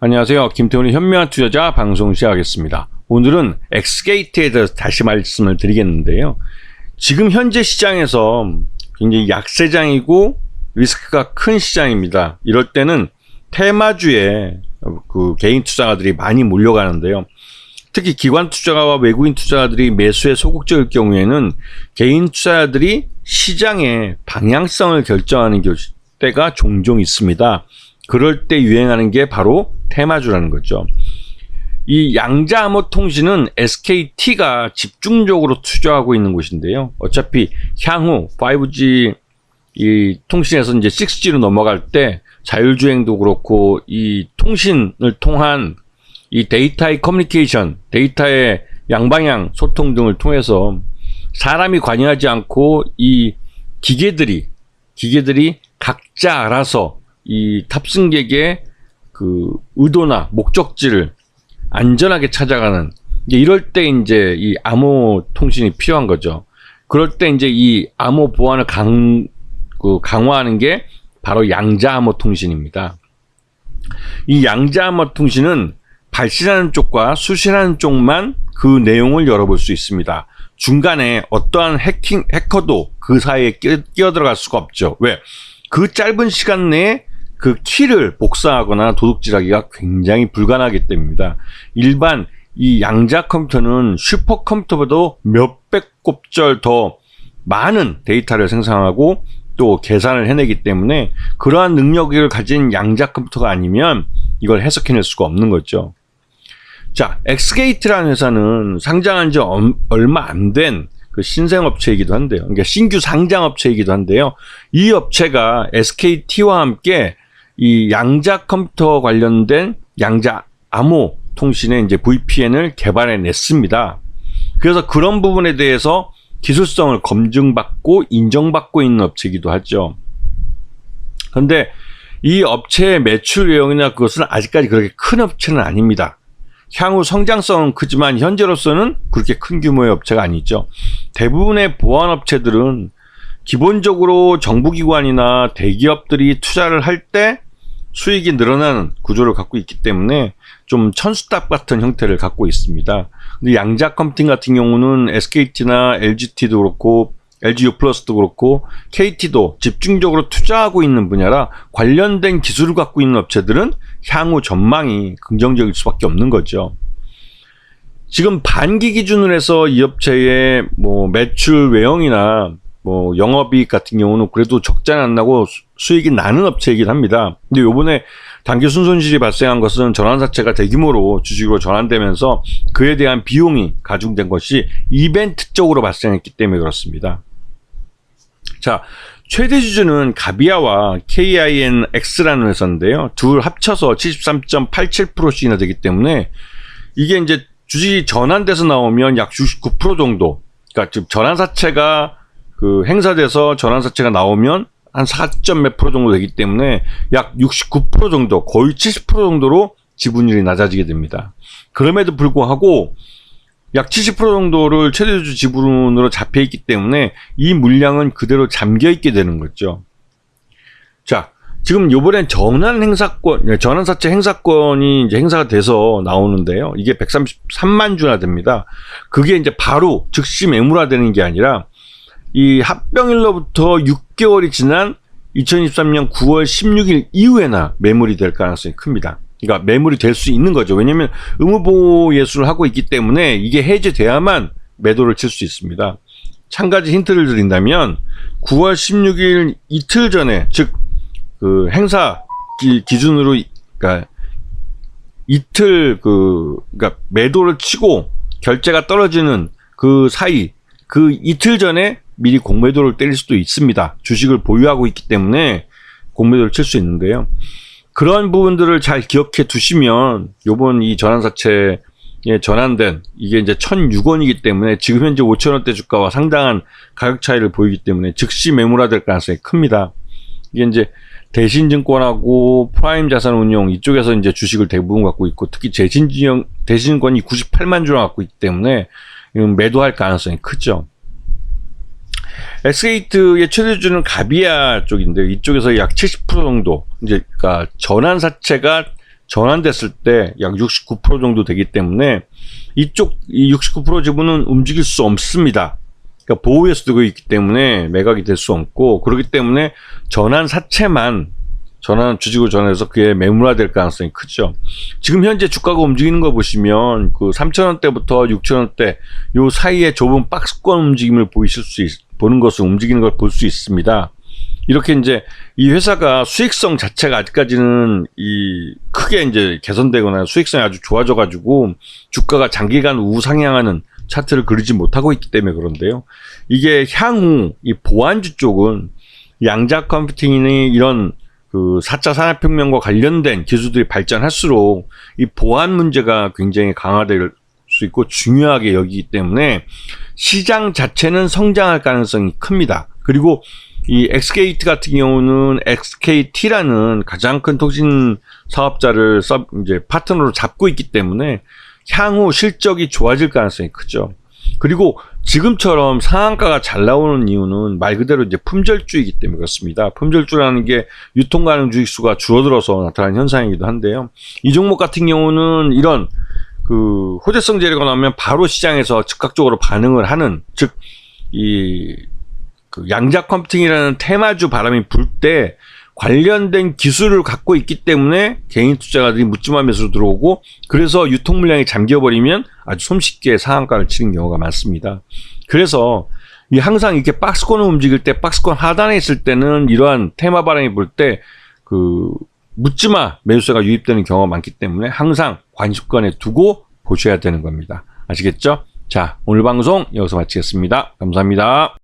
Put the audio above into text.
안녕하세요. 김태훈의 현명한 투자자 방송 시작하겠습니다. 오늘은 엑스게이트에 대해서 다시 말씀을 드리겠는데요. 지금 현재 시장에서 굉장히 약세장이고 리스크가 큰 시장입니다. 이럴 때는 테마주에 개인 투자가들이 많이 몰려가는데요. 특히 기관 투자가와 외국인 투자가들이 매수에 소극적일 경우에는 개인 투자자들이 시장의 방향성을 결정하는 때가 종종 있습니다. 그럴 때 유행하는 게 바로 테마주라는 거죠. 이 양자암호통신은 SKT가 집중적으로 투자하고 있는 곳인데요. 어차피 향후 5G 이 통신에서 이제 6G로 넘어갈 때 자율주행도 그렇고 이 통신을 통한 이 데이터의 커뮤니케이션, 데이터의 양방향 소통 등을 통해서 사람이 관여하지 않고 이 기계들이 각자 알아서 이 탑승객의 그 의도나 목적지를 안전하게 찾아가는, 이럴 때 이제 이 암호 통신이 필요한 거죠. 그럴 때 이제 이 암호 보안을 강화하는 게 바로 양자암호 통신입니다. 이 양자암호 통신은 발신하는 쪽과 수신하는 쪽만 그 내용을 열어볼 수 있습니다. 중간에 어떠한 해커도 그 사이에 끼어들어갈 수가 없죠. 왜? 그 짧은 시간 내에 그 키를 복사하거나 도둑질하기가 굉장히 불가능하기 때문입니다. 일반 이 양자 컴퓨터는 슈퍼컴퓨터보다 몇백 곱절 더 많은 데이터를 생성하고 또 계산을 해내기 때문에 그러한 능력을 가진 양자 컴퓨터가 아니면 이걸 해석해낼 수가 없는 거죠. 자, 엑스게이트라는 회사는 상장한 지 얼마 안 된 그 신생업체이기도 한데요. 그러니까 신규 상장업체이기도 한데요. 이 업체가 SKT와 함께 이 양자 컴퓨터 관련된 양자 암호 통신의 이제 VPN을 개발해 냈습니다. 그래서 그런 부분에 대해서 기술성을 검증받고 인정받고 있는 업체이기도 하죠. 그런데 이 업체의 매출 외형이나 그것은 아직까지 그렇게 큰 업체는 아닙니다. 향후 성장성은 크지만 현재로서는 그렇게 큰 규모의 업체가 아니죠. 대부분의 보안업체들은 기본적으로 정부기관이나 대기업들이 투자를 할 때 수익이 늘어나는 구조를 갖고 있기 때문에 좀 천수답 같은 형태를 갖고 있습니다. 근데 양자 컴퓨팅 같은 경우는 SKT나 LGT도 그렇고 LG유플러스도 그렇고 KT도 집중적으로 투자하고 있는 분야라 관련된 기술을 갖고 있는 업체들은 향후 전망이 긍정적일 수밖에 없는 거죠. 지금 반기 기준으로 해서 이 업체의 뭐 매출 외형이나 뭐 영업이익 같은 경우는 그래도 적자는 안 나고 수익이 나는 업체이긴 합니다. 근데 요번에 단기 순손실이 발생한 것은 전환사채가 대규모로 주식으로 전환되면서 그에 대한 비용이 가중된 것이 이벤트적으로 발생했기 때문에 그렇습니다. 자, 최대 주주는 가비아와 KINX라는 회사인데요. 둘 합쳐서 73.87%씩이나 되기 때문에 이게 이제 주식이 전환돼서 나오면 약 69% 정도, 그러니까 즉 전환사채가 그 행사돼서 전환사채가 나오면 한 4점 몇 프로 정도 되기 때문에 약 69% 정도, 거의 70% 정도로 지분율이 낮아지게 됩니다. 그럼에도 불구하고 약 70% 정도를 최대주주 지분으로 잡혀있기 때문에 이 물량은 그대로 잠겨있게 되는 거죠. 자, 지금 요번엔 전환사채 행사권이 이제 행사가 돼서 나오는데요. 이게 133만 주나 됩니다. 그게 이제 바로 즉시 매물화되는 게 아니라 이 합병일로부터 6개월이 지난 2023년 9월 16일 이후에나 매물이 될 가능성이 큽니다. 그러니까 매물이 될 수 있는 거죠. 왜냐하면 의무보호 예수를 하고 있기 때문에 이게 해제돼야만 매도를 칠 수 있습니다. 한 가지 힌트를 드린다면 9월 16일 이틀 전에, 즉 그 행사 기준으로, 그러니까 이틀 그러니까 매도를 치고 결제가 떨어지는 그 사이, 그 이틀 전에 미리 공매도를 때릴 수도 있습니다. 주식을 보유하고 있기 때문에 공매도를 칠 수 있는데요. 그런 부분들을 잘 기억해 두시면 요번 이 전환사채에 전환된 이게 이제 1,006원이기 때문에 지금 현재 5,000원대 주가와 상당한 가격 차이를 보이기 때문에 즉시 매물화될 가능성이 큽니다. 이게 이제 대신증권하고 프라임 자산운용 이쪽에서 이제 주식을 대부분 갖고 있고, 특히 대신증권이 98만 주를 갖고 있기 때문에 매도할 가능성이 크죠. 엑스게이트의 최대주주는 가비아 쪽인데 이쪽에서 약 70% 정도, 이제 그러니까 전환사채가 전환됐을 때 약 69% 정도 되기 때문에 이쪽 이 69% 지분은 움직일 수 없습니다. 그러니까 보호에서 두고 있기 때문에 매각이 될 수 없고, 그렇기 때문에 전환 사채만 주식으로 전환해서 그게 매물화될 가능성이 크죠. 지금 현재 주가가 움직이는 거 보시면 그 3,000원대부터 6,000원대 요 사이에 좁은 박스권 움직임을 보는 것을 움직이는 걸 볼 수 있습니다. 이렇게 이제 이 회사가 수익성 자체가 아직까지는 크게 이제 개선되거나 수익성이 아주 좋아져 가지고 주가가 장기간 우상향하는 차트를 그리지 못하고 있기 때문에 그런데요. 이게 향후 이 보안주 쪽은 양자 컴퓨팅이 이런 그 4차 산업혁명과 관련된 기술들이 발전할수록 이 보안 문제가 굉장히 강화될 수 있고 중요하게 여기기 때문에 시장 자체는 성장할 가능성이 큽니다. 그리고 이 엑스게이트 같은 경우는 XKT라는 가장 큰 통신 사업자를 이제 파트너로 잡고 있기 때문에 향후 실적이 좋아질 가능성이 크죠. 그리고 지금처럼 상한가가 잘 나오는 이유는 말 그대로 이제 품절주이기 때문에 그렇습니다. 품절주라는 게 유통 가능 주식수가 줄어들어서 나타나는 현상이기도 한데요. 이 종목 같은 경우는 이런 그 호재성 재료가 나오면 바로 시장에서 즉각적으로 반응을 하는, 즉 그 양자 컴퓨팅이라는 테마주 바람이 불 때 관련된 기술을 갖고 있기 때문에 개인 투자가들이 묻지마 매수로 들어오고, 그래서 유통 물량이 잠겨버리면 아주 손쉽게 상한가를 치는 경우가 많습니다. 그래서 항상 이렇게 박스권을 움직일 때, 박스권 하단에 있을 때는 이러한 테마 바람이 불 때 그 묻지마 매수세가 유입되는 경우가 많기 때문에 항상 관심권에 두고 보셔야 되는 겁니다. 아시겠죠? 자, 오늘 방송 여기서 마치겠습니다. 감사합니다.